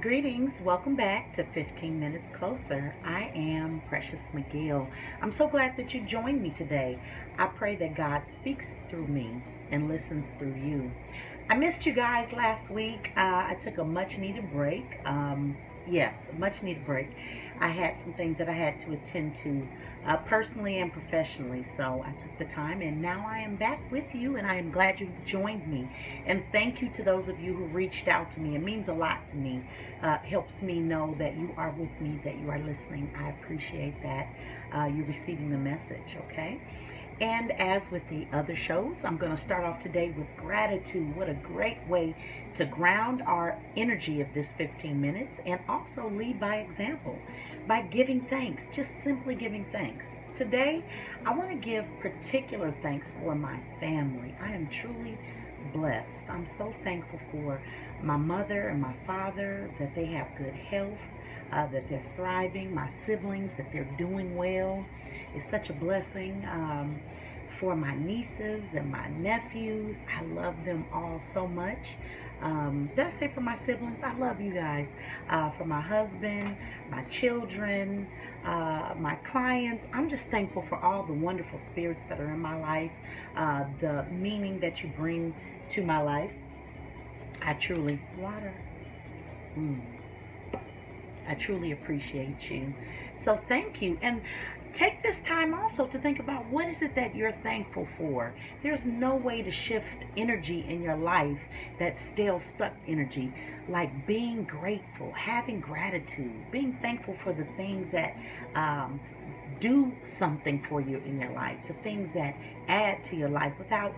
Greetings, welcome back to 15 Minutes Closer. I am Precious McGill. I'm so glad that you joined me today. I pray that God speaks through me and listens through you. I missed you guys last week. I took a much needed break. Yes, a much needed break. I had some things that I had to attend to personally and professionally, so I took the time and now I am back with you and I am glad you joined me. And thank you to those of you who reached out to me. It means a lot to me. Helps me know that you are with me, that you are listening. I appreciate that. You're receiving the message, okay? And as with the other shows, I'm going to start off today with gratitude. What a great way to ground our energy of this 15 minutes and also lead by example by giving thanks, just simply giving thanks. Today, I want to give particular thanks for my family. I am truly blessed. I'm so thankful for my mother and my father, that they have good health, that they're thriving, my siblings, that they're doing well. It's such a blessing. For my nieces and my nephews, I love them all so much. Did I say for my siblings? I love you guys. For my husband, my children, my clients, I'm just thankful for all the wonderful spirits that are in my life, the meaning that you bring to my life. I truly, water. I truly appreciate you. So thank you. And take this time also to think about what is it that you're thankful for. There's no way to shift energy in your life that's still stuck energy, like being grateful, having gratitude, being thankful for the things that do something for you in your life, the things that add to your life without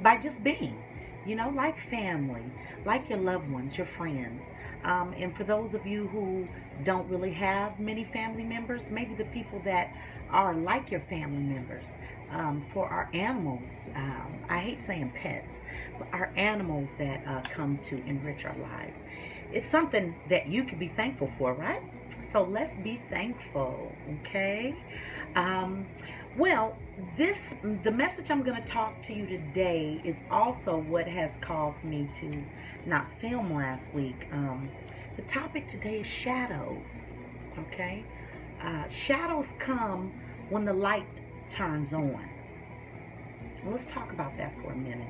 by just being, like family, like your loved ones, your friends. And for those of you who don't really have many family members, maybe the people that are like your family members. For our animals, I hate saying pets, but our animals that come to enrich our lives. It's something that you can be thankful for, right? So let's be thankful, okay? Well, the message I'm going to talk to you today is also what has caused me to not film last week. The topic today is shadows, okay? Shadows come when the light turns on. Well, let's talk about that for a minute.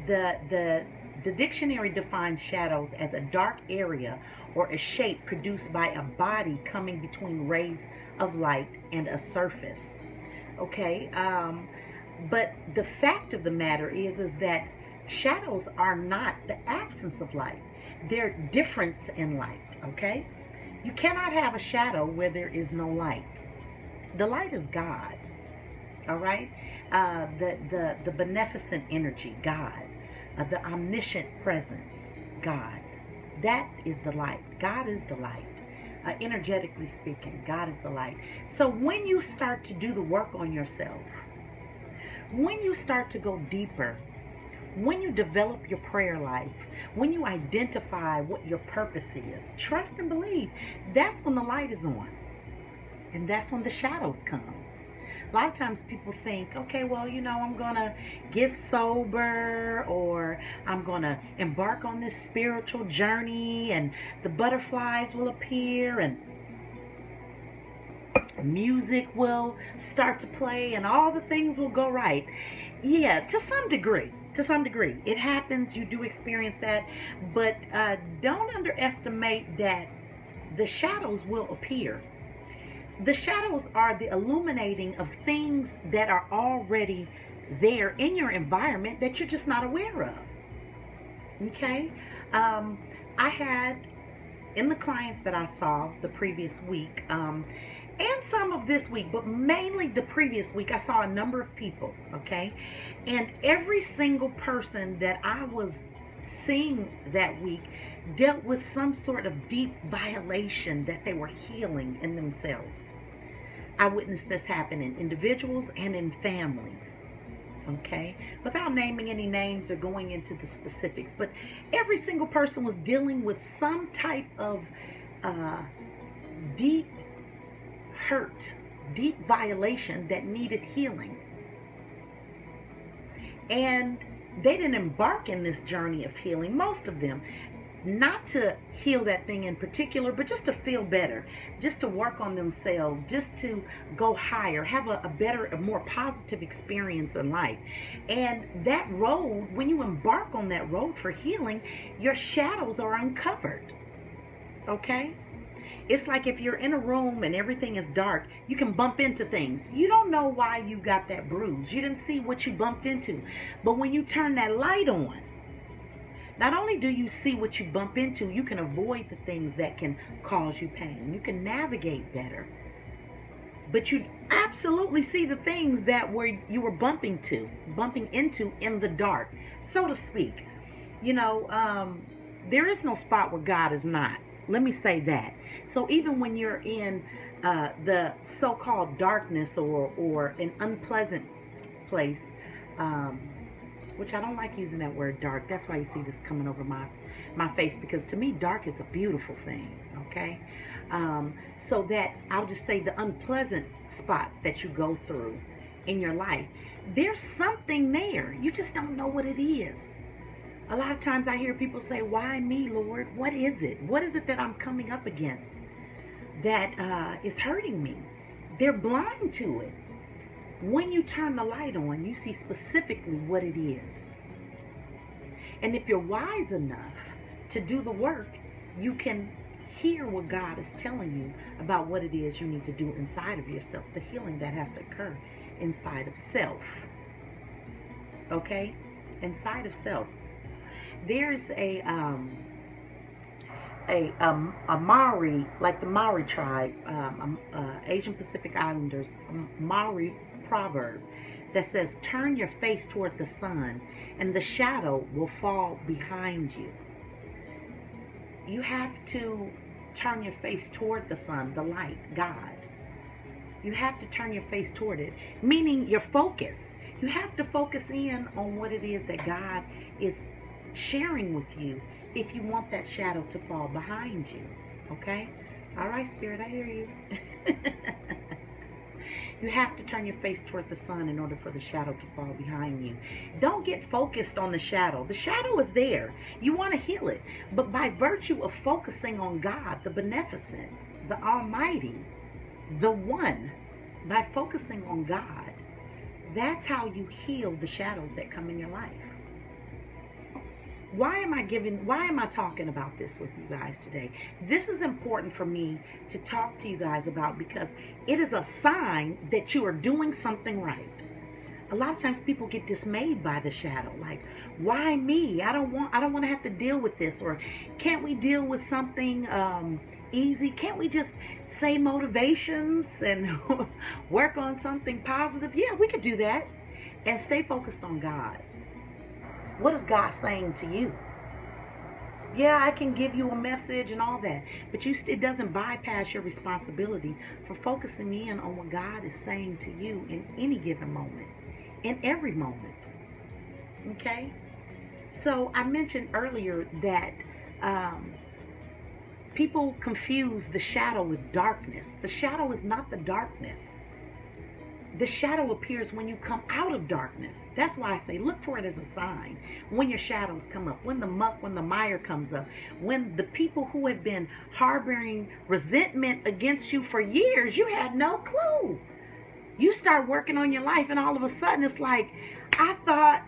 The dictionary defines shadows as a dark area or a shape produced by a body coming between rays of light and a surface. Okay, but the fact of the matter is that shadows are not the absence of light. They're difference in light, okay? You cannot have a shadow where there is no light. The light is God, all right? The beneficent energy, God. The omniscient presence, God. That is the light. God is the light. Energetically speaking, God is the light. So when you start to do the work on yourself, when you start to go deeper, when you develop your prayer life, when you identify what your purpose is, trust and believe, that's when the light is on. And that's when the shadows come. A lot of times people think, okay, well, I'm going to get sober, or I'm going to embark on this spiritual journey and the butterflies will appear and music will start to play and all the things will go right. Yeah, to some degree. It happens, you do experience that, but don't underestimate that the shadows will appear. The shadows are the illuminating of things that are already there in your environment that you're just not aware of. Okay? I had, in the clients that I saw the previous week, and some of this week, but mainly the previous week, I saw a number of people, okay? And every single person that I was seeing that week dealt with some sort of deep violation that they were healing in themselves. I witnessed this happen in individuals and in families, okay? Without naming any names or going into the specifics, but every single person was dealing with some type of deep hurt, deep violation that needed healing. And they didn't embark in this journey of healing, most of them. not to heal that thing in particular, but just to feel better, just to work on themselves, just to go higher, have a better, a more positive experience in life. And that road, when you embark on that road for healing, your shadows are uncovered. Okay? It's like if you're in a room and everything is dark, you can bump into things. You don't know why you got that bruise. You didn't see what you bumped into. But when you turn that light on, not only do you see what you bump into, you can avoid the things that can cause you pain. You can navigate better. But you absolutely see the things that you were bumping into in the dark, so to speak. There is no spot where God is not. Let me say that. So even when you're in the so-called darkness or an unpleasant place, which I don't like using that word dark. That's why you see this coming over my face, because to me, dark is a beautiful thing, okay? So that I'll just say the unpleasant spots that you go through in your life, there's something there. You just don't know what it is. A lot of times I hear people say, why me, Lord? What is it? What is it that I'm coming up against that is hurting me? They're blind to it. When you turn the light on, you see specifically what it is. And if you're wise enough to do the work, you can hear what God is telling you about what it is you need to do inside of yourself, the healing that has to occur inside of self. Okay? Inside of self. There's a Maori, like the Maori tribe, Asian Pacific Islanders, Maori proverb that says, turn your face toward the sun and the shadow will fall behind you. You have to turn your face toward the sun, the light, God. You have to turn your face toward it, meaning your focus. You have to focus in on what it is that God is sharing with you if you want that shadow to fall behind you. Okay? All right, Spirit, I hear you. You have to turn your face toward the sun in order for the shadow to fall behind you. Don't get focused on the shadow. The shadow is there. You want to heal it. But by virtue of focusing on God, the beneficent, the almighty, the one, by focusing on God, that's how you heal the shadows that come in your life. Why am I talking about this with you guys today? This is important for me to talk to you guys about because it is a sign that you are doing something right. A lot of times people get dismayed by the shadow, like, why me? I don't want to have to deal with this, or can't we deal with something easy? Can't we just say motivations and work on something positive? Yeah, we could do that and stay focused on God. What is God saying to you? Yeah, I can give you a message and all that, but it doesn't bypass your responsibility for focusing in on what God is saying to you in any given moment, in every moment. Okay? So I mentioned earlier that people confuse the shadow with darkness. The shadow is not the darkness. The shadow appears when you come out of darkness. That's why I say look for it as a sign. When your shadows come up, when the muck, when the mire comes up, when the people who have been harboring resentment against you for years, you had no clue. You start working on your life and all of a sudden it's like, I thought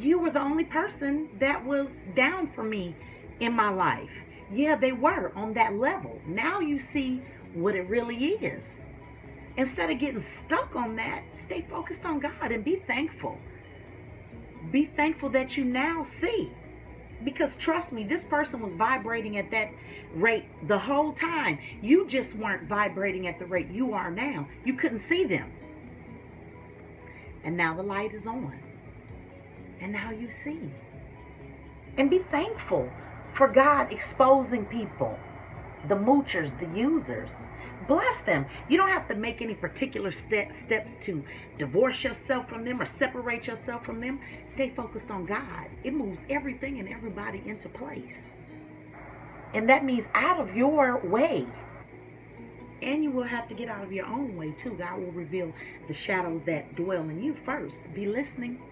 you were the only person that was down for me in my life. Yeah, they were on that level. Now you see what it really is. Instead of getting stuck on that, stay focused on God and be thankful. Be thankful that you now see. Because trust me, this person was vibrating at that rate the whole time. You just weren't vibrating at the rate you are now. You couldn't see them. And now the light is on. And now you see. And be thankful for God exposing people, the moochers, the users. Bless them. You don't have to make any particular steps to divorce yourself from them or separate yourself from them. Stay focused on God. It moves everything and everybody into place. And that means out of your way. And you will have to get out of your own way too. God will reveal the shadows that dwell in you first. Be listening.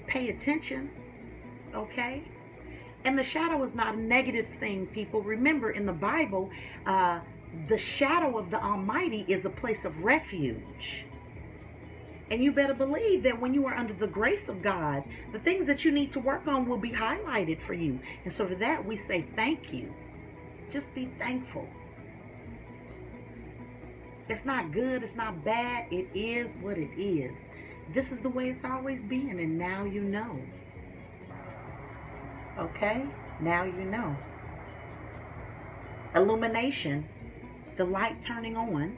Pay attention. Okay? And the shadow is not a negative thing, people. Remember, in the Bible, the shadow of the Almighty is a place of refuge. And you better believe that when you are under the grace of God, the things that you need to work on will be highlighted for you. And so to that, we say thank you. Just be thankful. It's not good. It's not bad. It is what it is. This is the way it's always been. And now you know. Okay? Now you know. Illumination, the light turning on,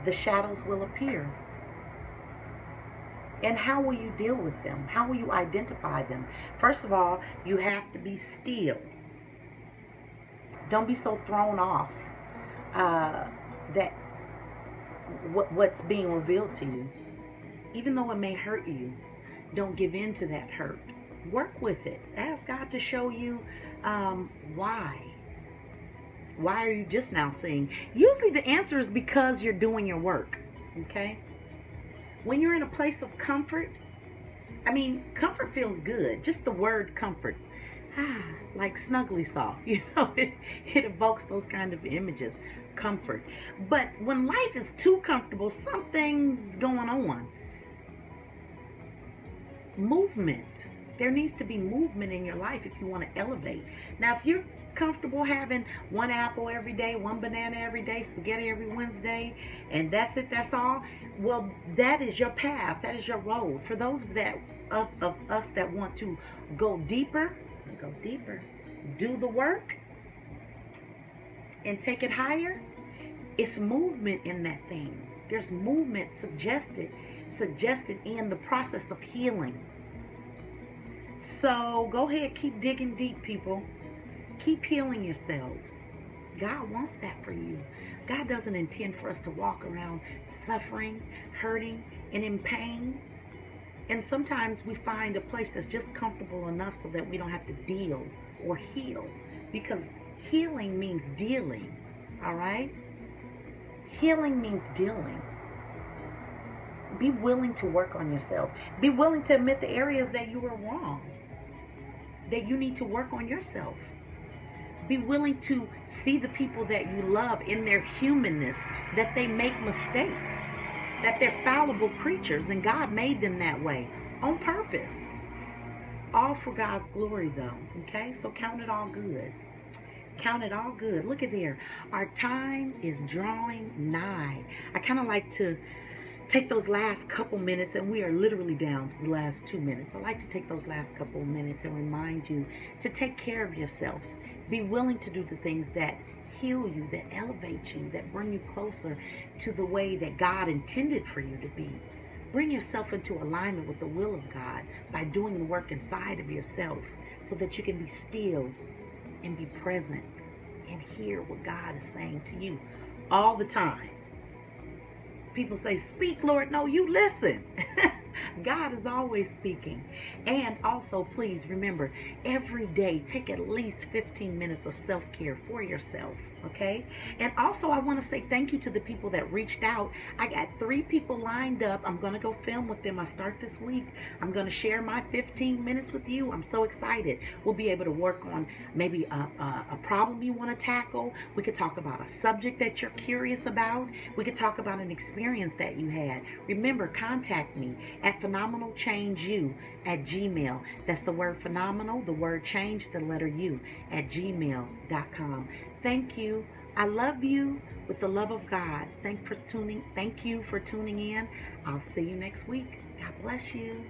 the shadows will appear. And how will you deal with them? How will you identify them? First of all, you have to be still. Don't be so thrown off that what's being revealed to you. Even though it may hurt you, don't give in to that hurt. Work with it. Ask God to show you why. Why are you just now seeing? Usually the answer is because you're doing your work. Okay? When you're in a place of comfort, comfort feels good. Just the word comfort. Like snuggly soft. You know, it evokes those kind of images. Comfort. But when life is too comfortable, something's going on. Movement. There needs to be movement in your life if you want to elevate. Now, if you're comfortable having one apple every day, one banana every day, spaghetti every Wednesday, and that's it, that's all, well, that is your path. That is your road. For those of us that want to go deeper, do the work, and take it higher, it's movement in that thing. There's movement suggested in the process of healing. So go ahead, keep digging deep, people. Keep healing yourselves. God wants that for you. God doesn't intend for us to walk around suffering, hurting, and in pain. And sometimes we find a place that's just comfortable enough so that we don't have to deal or heal. Because healing means dealing, all right? Healing means dealing. Be willing to work on yourself. Be willing to admit the areas that you were wrong, that you need to work on yourself. Be willing to see the people that you love in their humanness, that they make mistakes, that they're fallible creatures, and God made them that way on purpose. All for God's glory, though, okay? So count it all good. Count it all good. Look at there. Our time is drawing nigh. I kind of like to take those last couple minutes, and we are literally down to the last 2 minutes. I like to take those last couple minutes and remind you to take care of yourself. Be willing to do the things that heal you, that elevate you, that bring you closer to the way that God intended for you to be. Bring yourself into alignment with the will of God by doing the work inside of yourself so that you can be still and be present and hear what God is saying to you all the time. People say, speak, Lord. No, you listen. God is always speaking. And also, please remember, every day, take at least 15 minutes of self-care for yourself, okay? And also, I want to say thank you to the people that reached out. I got 3 people lined up. I'm going to go film with them. I start this week. I'm going to share my 15 minutes with you. I'm so excited. We'll be able to work on maybe a problem you want to tackle. We could talk about a subject that you're curious about. We could talk about an experience that you had. Remember, contact me at phenomenalchangeu@gmail. That's the word phenomenal, the word change, the letter U @gmail.com. Thank you. I love you with the love of God. Thank you for tuning in. I'll see you next week. God bless you.